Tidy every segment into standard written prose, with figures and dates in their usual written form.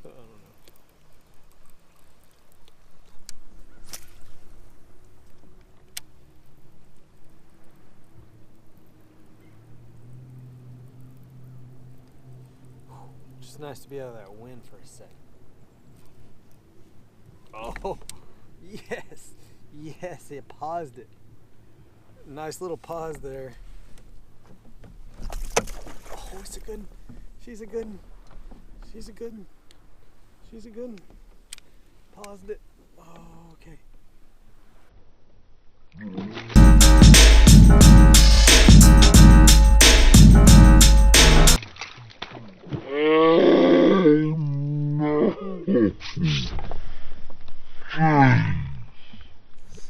don't know. Just nice to be out of that wind for a second. Oh, yes, yes, it paused it. Nice little pause there. Oh, it's a good one. She's a good one. She's a good one. She's a good one. Paused it. Oh, okay.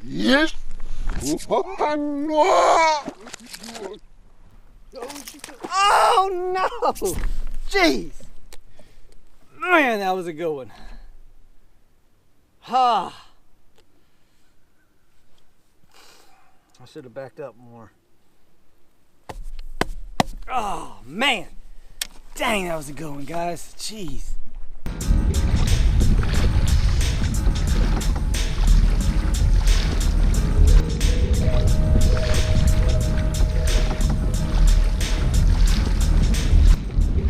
Yes. Oh no! Jeez! Man, that was a good one. Ah. I should have backed up more. Oh man! Dang, that was a good one, guys. Jeez.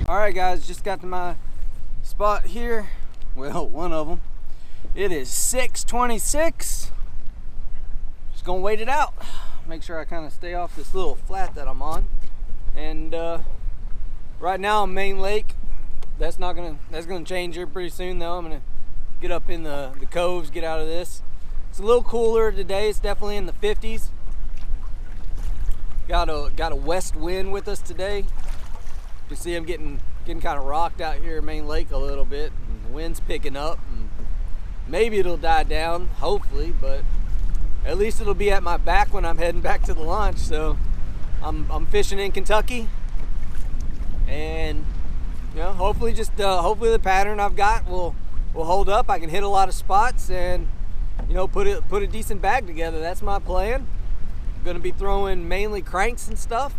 Alright guys, just got to my spot here. Well, one of them. It is 6:26. Just gonna wait it out. Make sure I kind of stay off this little flat that I'm on. And right now I'm main lake. That's gonna change here pretty soon though. I'm gonna get up in the coves, get out of this. It's a little cooler today. It's definitely in the 50s. Got a west wind with us today. You see I'm getting kind of rocked out here in Main Lake a little bit. And the wind's picking up. And maybe it'll die down, hopefully, but at least it'll be at my back when I'm heading back to the launch. So I'm fishing in Kentucky, and you know, hopefully the pattern I've got will hold up. I can hit a lot of spots and you know put a decent bag together. That's my plan. I'm gonna be throwing mainly cranks and stuff,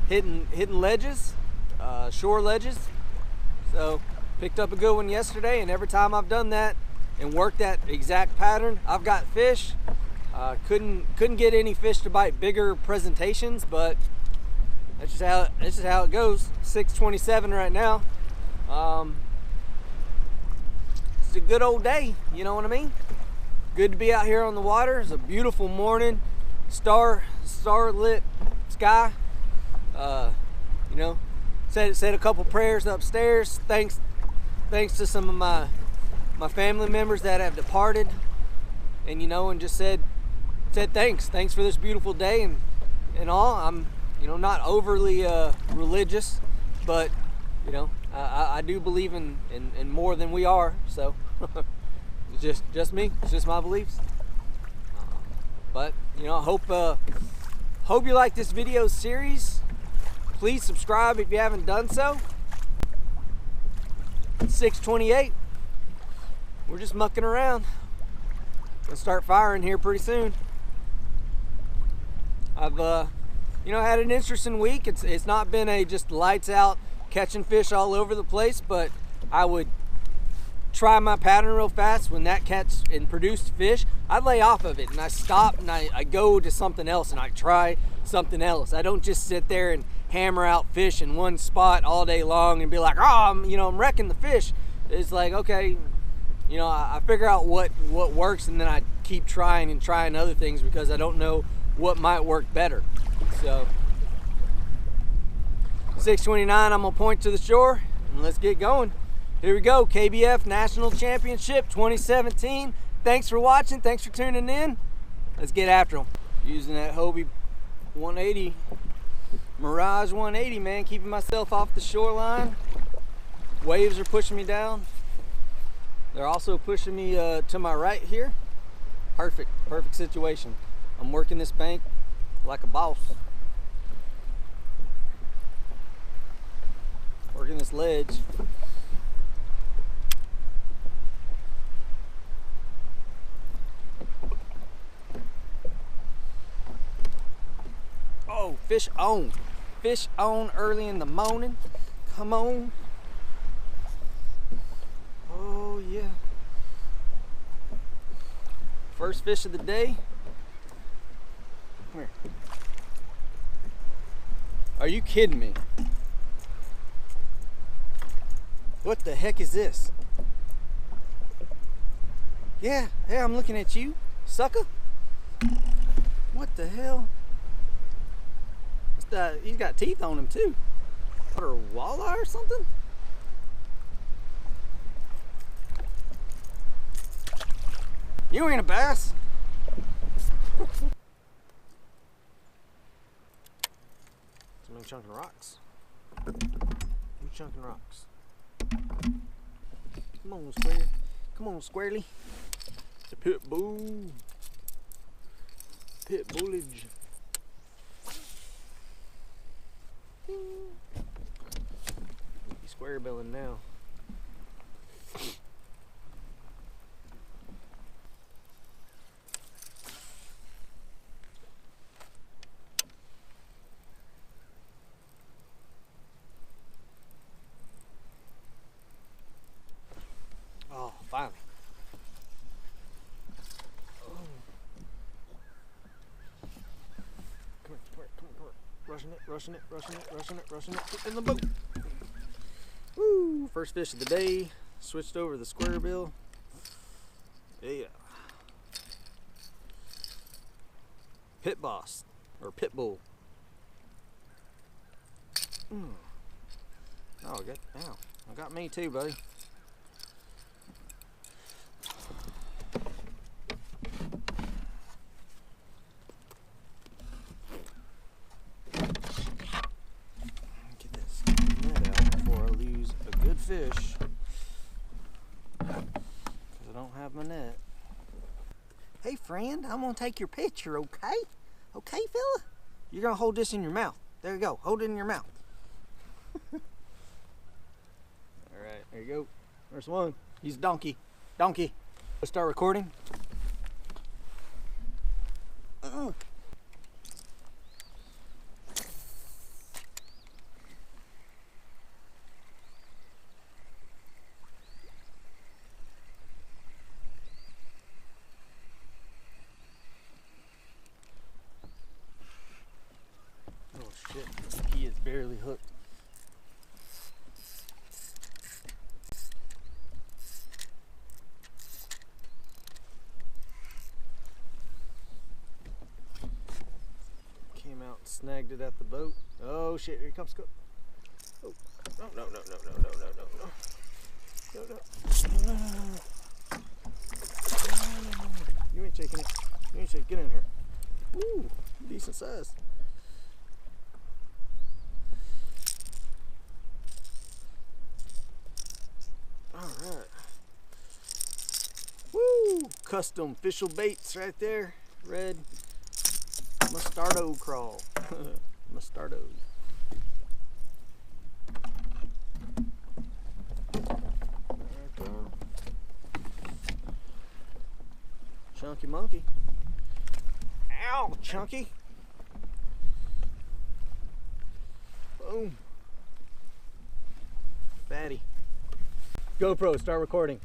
hitting ledges. Shore ledges. So picked up a good one yesterday, and every time I've done that and worked that exact pattern, I've got fish. Couldn't get any fish to bite bigger presentations, but that's just how it goes. 6:27 right now. It's a good old day, you know what I mean? Good to be out here on the water. It's a beautiful morning, star-lit sky. You know, said a couple prayers upstairs. Thanks to some of my family members that have departed, and you know, and just said thanks for this beautiful day and all. I'm not overly religious, but you know, I do believe in more than we are. So it's just me. It's just my beliefs. But you know, I hope you like this video series. Please subscribe if you haven't done so. It's 6:28. We're just mucking around. Gonna start firing here pretty soon. I've had an interesting week. It's not been a just lights out catching fish all over the place, but I would try my pattern real fast. When that catch and produced fish, I lay off of it and I stop and I go to something else and I try something else. I don't just sit there and hammer out fish in one spot all day long and be like, oh, I'm wrecking the fish. It's like, okay, you know, I figure out what works, and then I keep trying other things because I don't know what might work better. So 6:29, I'm gonna point to the shore and let's get going. Here we go. KBF National Championship 2017. Thanks for watching. Thanks for tuning in. Let's get after them. Using that Hobie 180, Mirage 180, man. Keeping myself off the shoreline. Waves are pushing me down. They're also pushing me to my right here. Perfect situation. I'm working this bank like a boss. Working this ledge. Oh, fish on. Fish on early in the morning. Come on. First fish of the day. Come here. Are you kidding me? What the heck is this? Yeah, I'm looking at you, sucker. What the hell? He's got teeth on him too. What, a walleye or something? You ain't a bass. Some chunking rocks. Some chunking rocks. Come on, square. Come on, squarely. It's a pit bull. Pit bullage. He's square billing now. Oh, finally. Oh. Come here. Rushing it. Get in the boat. Woo! First fish of the day. Switched over the square bill. Yeah. Pit boss. Or pit bull. Oh, I got me too, buddy. Fish, because I don't have my net. Hey friend, I'm gonna take your picture, okay? Okay, fella? You're gonna hold this in your mouth. There you go, hold it in your mouth. All right, there you go. First one. He's a donkey. Let's start recording. Shit, he is barely hooked. Came out and snagged it at the boat. Oh shit, here he comes. Go. Oh, no. You ain't shaking it. Get in here. Ooh, decent size. Alright. Woo! Custom official baits right there. Red Mustardo crawl. Mustardo. Right there. Chunky monkey. Ow, chunky. Boom. Fatty. GoPro, start recording.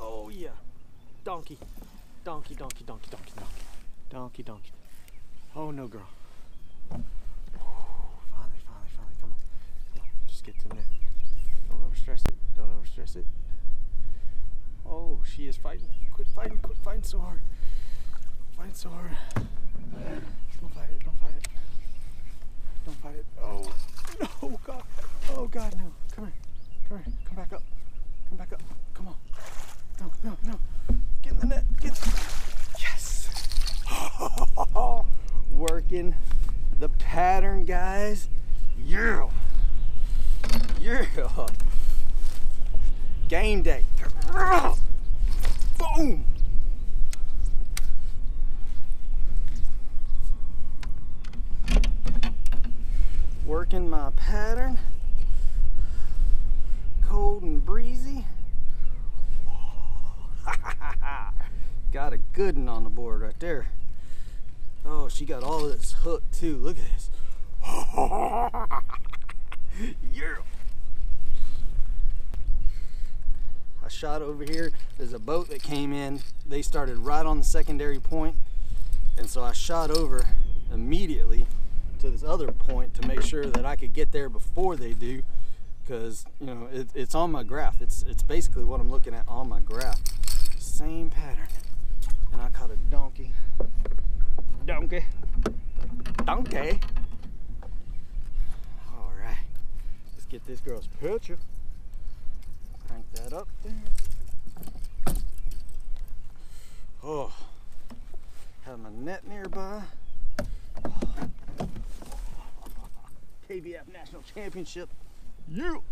Oh yeah, donkey. Oh no, girl. Finally, come on. Just get to the net. Don't overstress it. Oh, she is fighting. Quit fighting so hard. Don't fight it. Oh, no, God. Oh, God, no. Come here. Come back up. Come on. No. Get in the net. Yes. Working the pattern, guys. Yeah. Game day. Boom. working my pattern. Cold and breezy. Got a good one on the board right there. Oh, she got all this hook too. Look at this. Yeah. I shot over here. There's a boat that came in. They started right on the secondary point, and so I shot over immediately to this other point to make sure that I could get there before they do, because you know it's on my graph. It's basically what I'm looking at on my graph. Same pattern, and I caught a donkey. Donkey. Donkey. All right, let's get this girl's picture. Crank that up there. Oh, have my net nearby. KBF National Championship. You.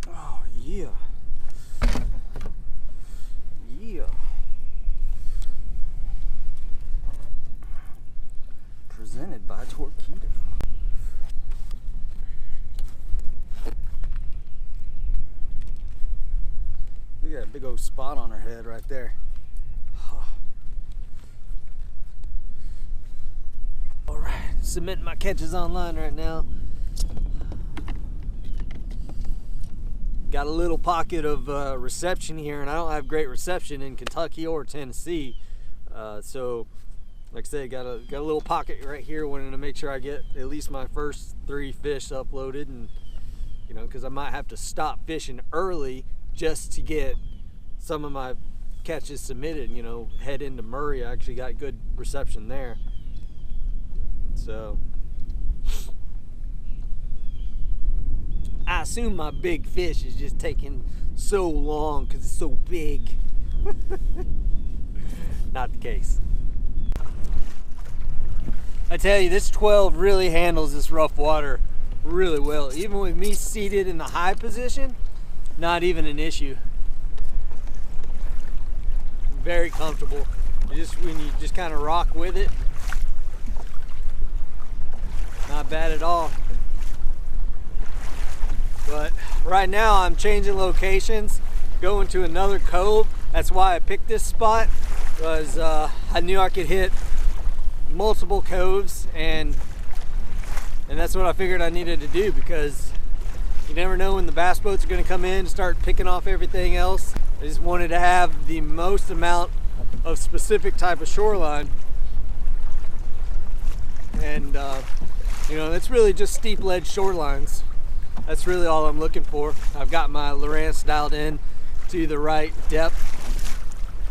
Oh yeah. Yeah. Presented by Torquedo. Look at that big old spot on her head right there. All right, submitting my catches online right now. Got a little pocket of reception here, and I don't have great reception in Kentucky or Tennessee. So, like I said, got a little pocket right here. Wanted to make sure I get at least my first 3 fish uploaded, and you know, because I might have to stop fishing early just to get some of my catches submitted. You know, head into Murray. I actually got good reception there. So I assume my big fish is just taking so long because it's so big. Not the case. I tell you, this 12 really handles this rough water really well. Even with me seated in the high position, not even an issue. Very comfortable. Just when you just kind of rock with it, not bad at all. But right now I'm changing locations, going to another cove. That's why I picked this spot, was I knew I could hit multiple coves, and that's what I figured I needed to do, because you never know when the bass boats are going to come in and start picking off everything else. I just wanted to have the most amount of specific type of shoreline, and you know, it's really just steep ledge shorelines. That's really all I'm looking for. I've got my Lowrance dialed in to the right depth.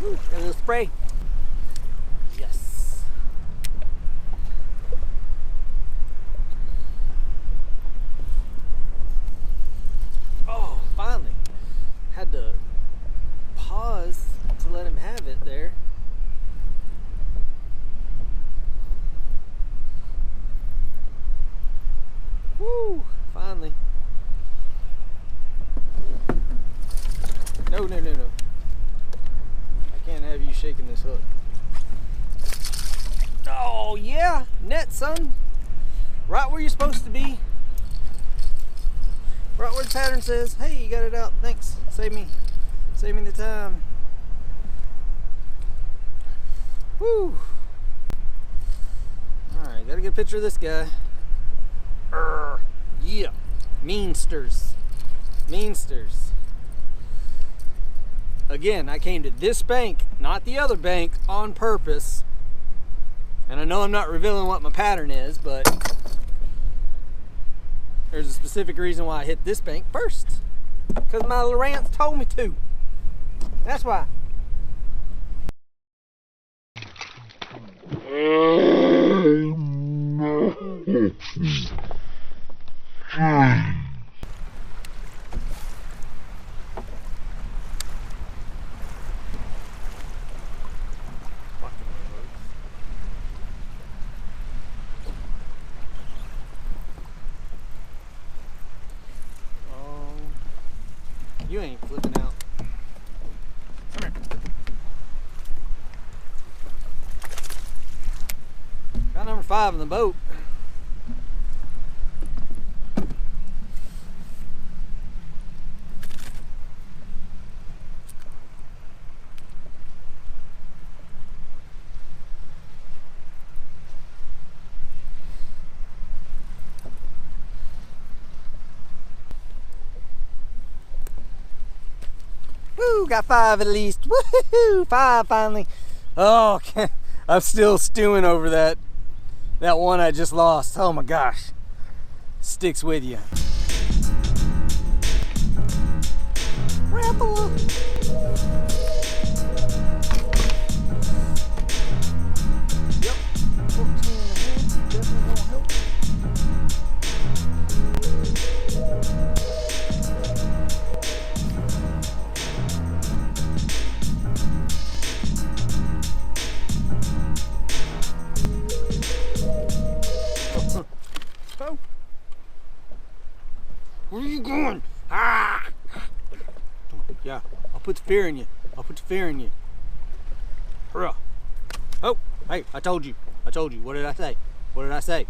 Ooh, got a little spray. Yes. Oh, finally. Had to pause to let him have it there. Woo, finally. No, no, no, no. I can't have you shaking this hook. Oh, yeah. Net, son. Right where you're supposed to be. Right where the pattern says, hey, you got it out. Thanks. Save me the time. Woo. Alright, gotta get a picture of this guy. Yeah. Meansters. Meansters. Again, I came to this bank, not the other bank, on purpose. And I know I'm not revealing what my pattern is, but there's a specific reason why I hit this bank first. Because my Lowrance told me to. That's why. You ain't flipping out. Come here. 5 in the boat. Woo, got 5 at least. Woohoo, 5 finally. Oh, I'm still stewing over that one I just lost. Oh my gosh. Sticks with you. Ramble. Yep. 14 and a half. Definitely won't help. Oh. Where are you going? Ah! Yeah, I'll put the fear in you. I'll put the fear in you. Hurrah. Oh, hey, I told you. I told you. What did I say? What did I say?